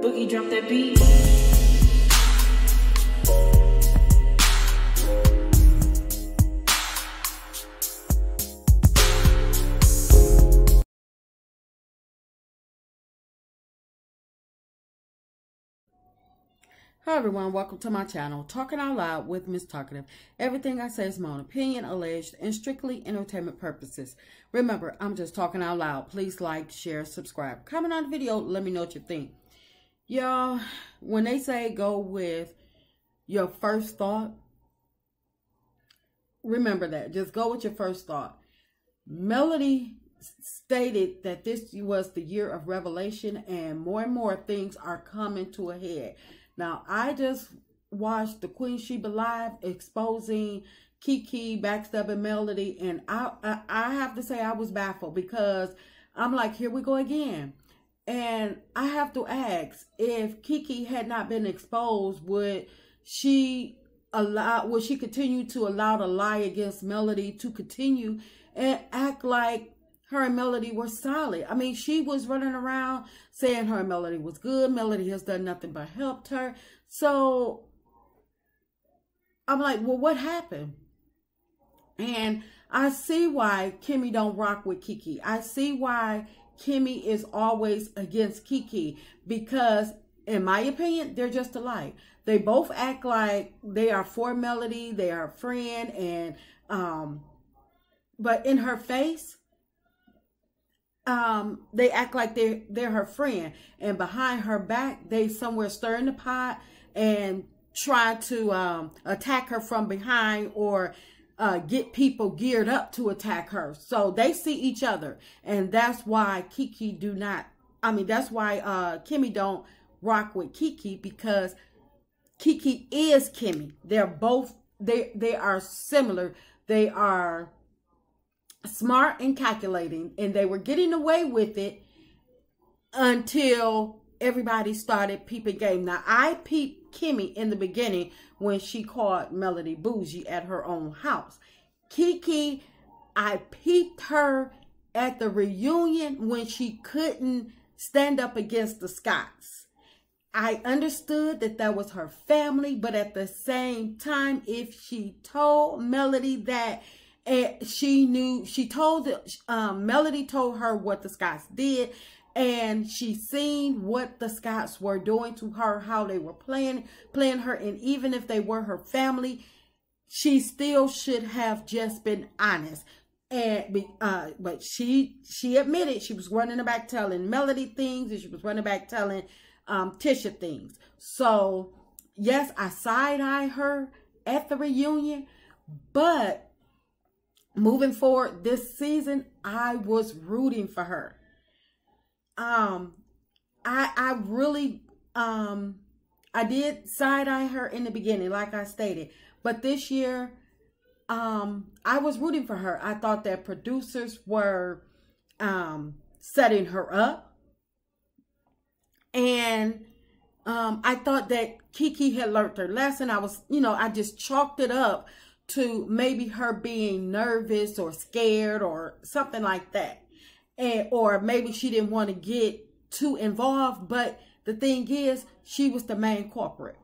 Boogie drop that beat. Hi everyone, welcome to my channel, Talking Out Loud with Miss Talkative. Everything I say is my own opinion, alleged, and strictly entertainment purposes. Remember, I'm just talking out loud. Please like, share, subscribe. Comment on the video, let me know what you think. Y'all, when they say go with your first thought, remember that. Just go with your first thought. Melody stated that this was the year of revelation and more things are coming to a head. Now, I just watched the Queen Shiba live exposing Keke, backstabbing Melody, and I have to say I was baffled because I'm like, here we go again. And I have to ask, if Keke had not been exposed, would she continue to allow the lie against Melody to continue and act like her and Melody were solid? I mean, she was running around saying her and Melody was good. Melody has done nothing but helped her. So I'm like, well, what happened? And I see why Kimmy don't rock with Keke. I see why Kimmy is always against Keke, because in my opinion, they're just alike. They both act like they are for Melody, they are a friend, and but in her face, they act like they're her friend, and behind her back, they somewhere stirring the pot and try to attack her from behind, or get people geared up to attack her. So they see each other, and that's why that's why Kimmy don't rock with Keke, because Keke is Kimmy. They're both, they are similar. They are smart and calculating, and they were getting away with it until everybody started peeping game. Now, I peeped Kimmy in the beginning when she called Melody bougie at her own house. Keke, I peeped her at the reunion when she couldn't stand up against the Scotts. I understood that that was her family, but at the same time, if she told Melody that, and Melody told her what the Scotts did, and she seen what the Scotts were doing to her, how they were playing her, and even if they were her family, she still should have just been honest. And but she admitted she was running back telling Melody things, and she was running back telling Tisha things. So yes, I side-eye her at the reunion, but moving forward this season, I was rooting for her. I really, I did side-eye her in the beginning, like I stated. But this year, I was rooting for her. I thought that producers were setting her up. And I thought that Keke had learned her lesson. I just chalked it up to maybe her being nervous or scared or something like that. Or maybe she didn't want to get too involved. But the thing is, she was the main culprit.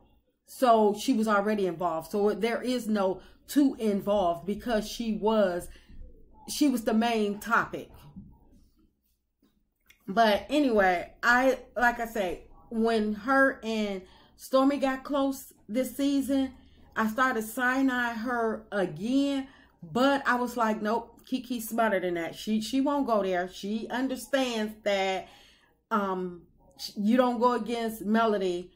So she was already involved. So there is no too involved, because she was the main topic. But anyway, like I say, when her and Stormy got close this season, I started side-eyeing her again, but I was like, nope, Keke's smarter than that. She won't go there. She understands that you don't go against Melody,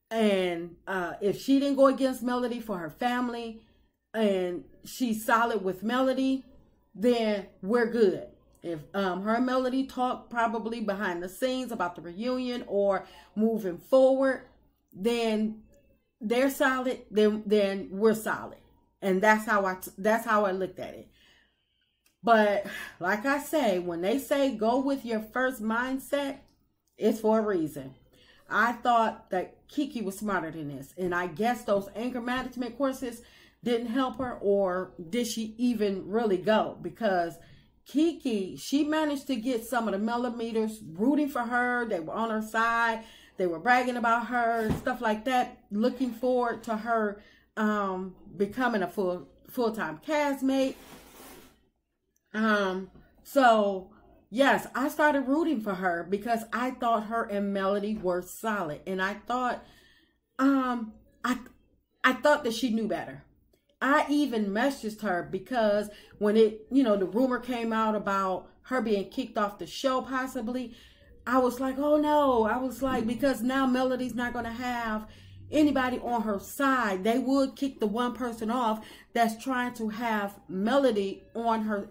and if she didn't go against Melody for her family, and she's solid with Melody, then we're good. If her and Melody talk probably behind the scenes about the reunion or moving forward, then they're solid, then we're solid. And that's how I looked at it. But like I say, when they say go with your first mindset, it's for a reason. I thought that Keke was smarter than this. And I guess those anger management courses didn't help her, or did she even really go? Because Keke, she managed to get some of the millimeters rooting for her. They were on her side. They were bragging about her, stuff like that, looking forward to her becoming a full-time castmate. So yes, I started rooting for her because I thought her and Melody were solid, and I thought I thought that she knew better. I even messaged her because when the rumor came out about her being kicked off the show possibly, I was like, oh no. I was like, because now Melody's not going to have anybody on her side. They would kick the one person off that's trying to have Melody on her,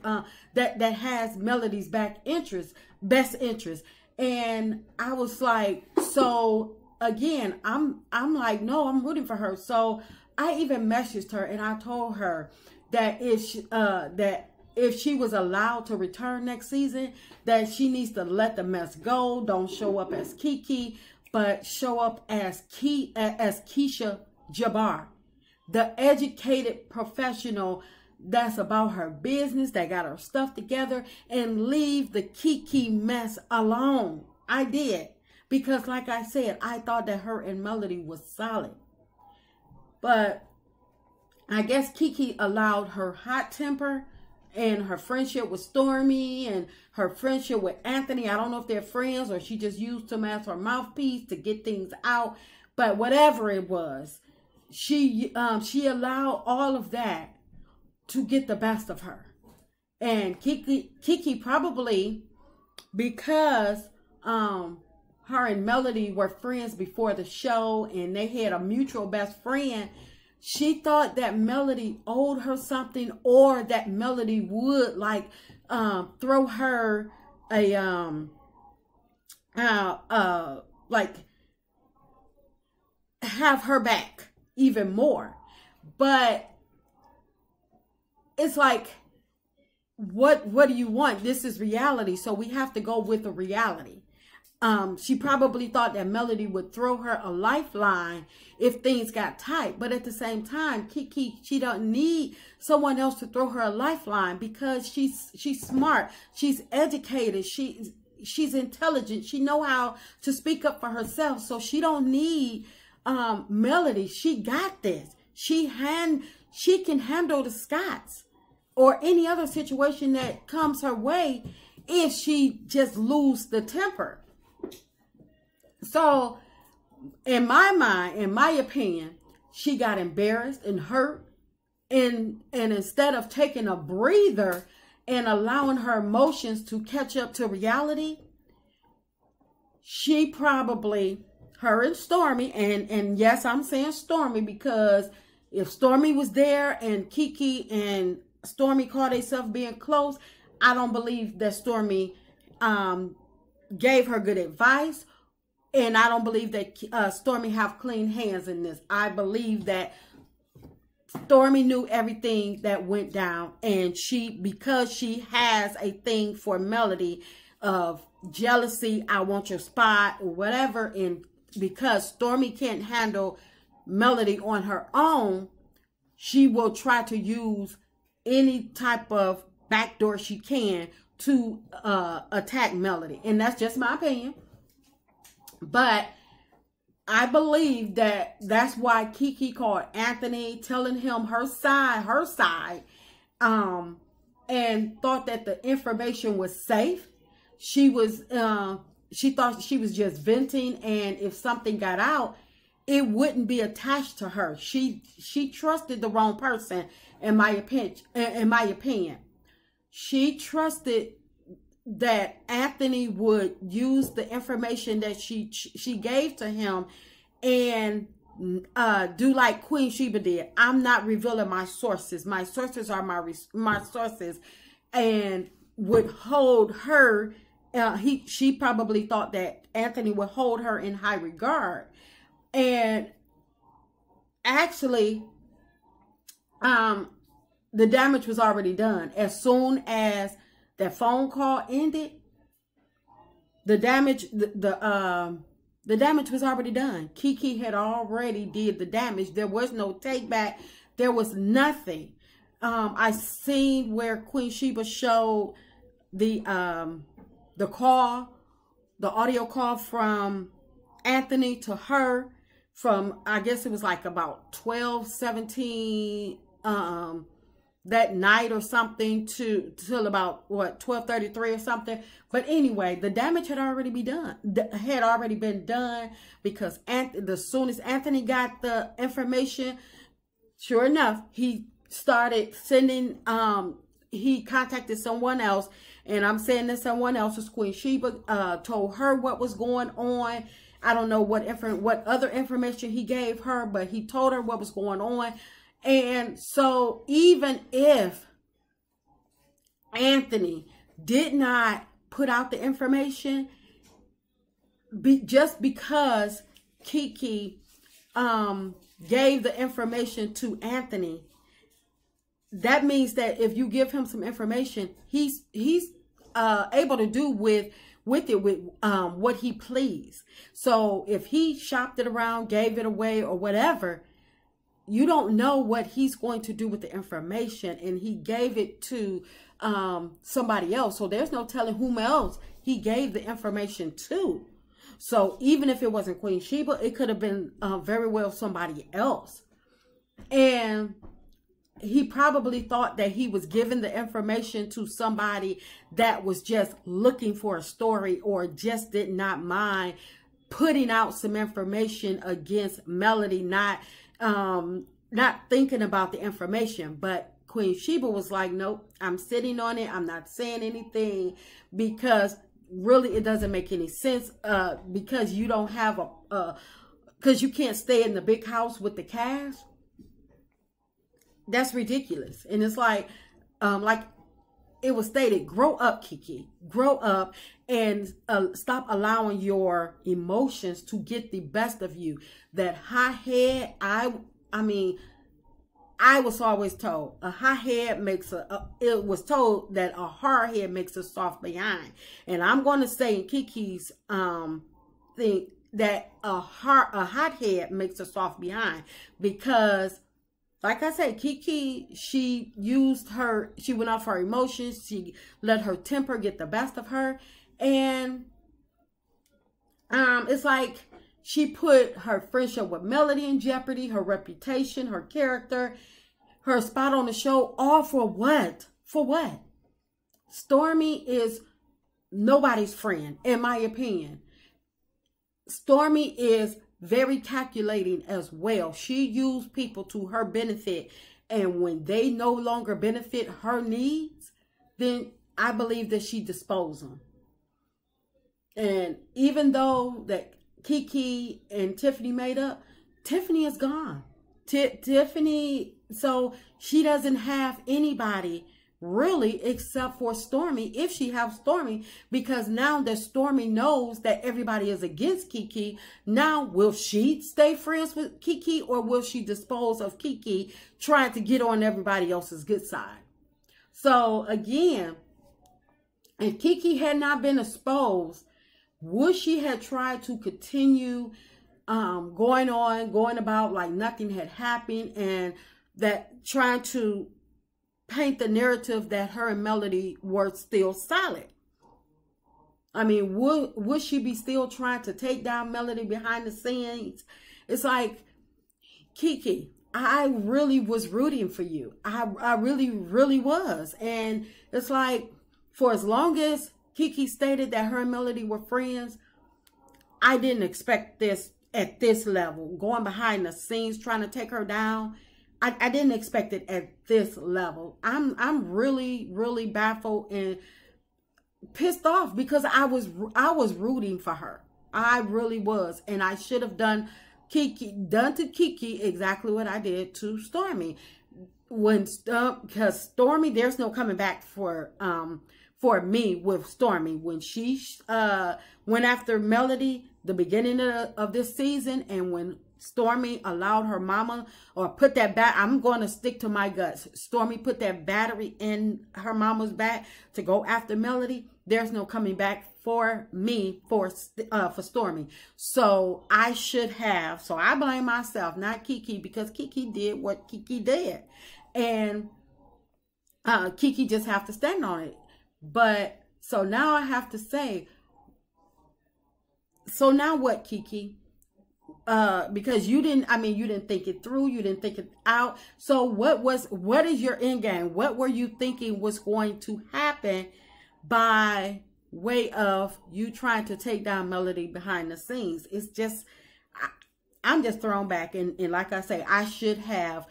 that has Melody's best interest. And I was like, so again, I'm like, no, I'm rooting for her. So I even messaged her and I told her that if she was allowed to return next season, that she needs to let the mess go. Don't show up as Keke, but show up as Keisha Jabbar, the educated professional that's about her business, that got her stuff together, and leave the Keke mess alone. I did. Because like I said, I thought that her and Melody was solid. But I guess Keke allowed her hot temper and her friendship with Stormy and her friendship with Anthony. I don't know if they're friends or she just used him as her mouthpiece to get things out. But whatever it was, she allowed all of that to get the best of her. And Keke probably, because her and Melody were friends before the show and they had a mutual best friend, she thought that Melody owed her something, or that Melody would throw her have her back even more. But it's like, what do you want? This is reality, so we have to go with the reality. She probably thought that Melody would throw her a lifeline if things got tight. But at the same time, Keke, she don't need someone else to throw her a lifeline because she's smart. She's educated. She's intelligent. She know how to speak up for herself. So she don't need Melody. She got this. She can handle the Scots or any other situation that comes her way if she just lose the temper. So, in my mind, in my opinion, she got embarrassed and hurt. And instead of taking a breather and allowing her emotions to catch up to reality, she probably, her and Stormy, and yes, I'm saying Stormy because if Stormy was there and Keke and Stormy caught themselves being close, I don't believe that Stormy gave her good advice. And I don't believe that Stormy have clean hands in this. I believe that Stormy knew everything that went down. And because she has a thing for Melody of jealousy, I want your spot or whatever. And because Stormy can't handle Melody on her own, she will try to use any type of backdoor she can to attack Melody. And that's just my opinion. But I believe that that's why Keke called Anthony, telling him her side, and thought that the information was safe. She thought she was just venting, and if something got out, it wouldn't be attached to her. She trusted the wrong person, in my opinion. She trusted that Anthony would use the information that she gave to him and do like Queen Shiba did. I'm not revealing my sources. My sources are my sources, and would hold her. She probably thought that Anthony would hold her in high regard, and actually, the damage was already done. As soon as that phone call ended, the damage was already done. Keke had already did the damage. There was no take back. There was nothing. I seen where Queen Shiba showed the audio call from Anthony to her from, I guess it was like about 12:17 that night or something till about what 12:33 or something. But anyway, the damage had already been done because as soon as Anthony got the information, sure enough, he started sending he contacted someone else, and I'm saying that someone else was Queen Shiba, told her what was going on. I don't know what other information he gave her, but he told her what was going on. And so even if Anthony did not put out the information, just because Keke gave the information to Anthony, that means that if you give him some information, he's able to do with what he please. So if he shopped it around, gave it away, or whatever, you don't know what he's going to do with the information, and he gave it to somebody else. So there's no telling whom else he gave the information to. So even if it wasn't Queen Shiba, it could have been very well somebody else. And he probably thought that he was giving the information to somebody that was just looking for a story, or just did not mind putting out some information against Melody, not thinking about the information. But Queen Shiba was like, nope, I'm sitting on it. I'm not saying anything, because really it doesn't make any sense, because you don't have because you can't stay in the big house with the cash. That's ridiculous. And it's like it was stated, grow up, Keke. Grow up and stop allowing your emotions to get the best of you. That high head, I mean, I was always told a high head makes it was told that a hard head makes a soft behind. And I'm going to say in Keke's thing that a hot head makes a soft behind, because like I said, Keke, she went off her emotions. She let her temper get the best of her. And it's like she put her friendship with Melody in jeopardy, her reputation, her character, her spot on the show, all for what? For what? Stormy is nobody's friend, in my opinion. Stormy is very calculating as well. She used people to her benefit, and when they no longer benefit her needs, then I believe that she disposed them. And even though that Keke and Tiffany made up, Tiffany is gone. Tiffany, so she doesn't have anybody really except for Stormy, if she has Stormy, because now that Stormy knows that everybody is against Keke, now will she stay friends with Keke, or will she dispose of Keke trying to get on everybody else's good side? So again, if Keke had not been exposed, would she have tried to continue going about like nothing had happened, and that trying to paint the narrative that her and Melody were still solid? I mean, would she be still trying to take down Melody behind the scenes? It's like, Keke, I really was rooting for you. I really, really was. And it's like, for as long as Keke stated that her and Melody were friends, I didn't expect this at this level. Going behind the scenes, trying to take her down. I didn't expect it at this level. I'm really, really baffled and pissed off, because I was rooting for her. I really was. And I should have done to Keke exactly what I did to Stormy. Because Stormy, there's no coming back for me with Stormy. When she went after Melody the beginning of this season, and when Stormy allowed her mama, or put that I'm going to stick to my guts. Stormy put that battery in her mama's back to go after Melody. There's no coming back for me for Stormy. So I should have. So I blame myself, not Keke, because Keke did what Keke did, and Keke just have to stand on it. But so now I have to say, So now what, Keke? Because you didn't think it through, you didn't think it out. So what is your end game? What were you thinking was going to happen by way of you trying to take down Melody behind the scenes? It's just, I'm just thrown back, and like I say, I should have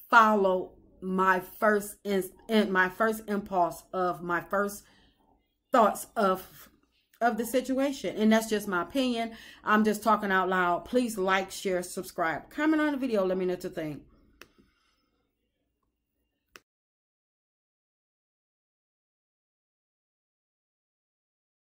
followed my first impulse of my first thoughts of the situation. And that's just my opinion. I'm just talking out loud. Please like, share, subscribe, comment on the video. Let me know what you think.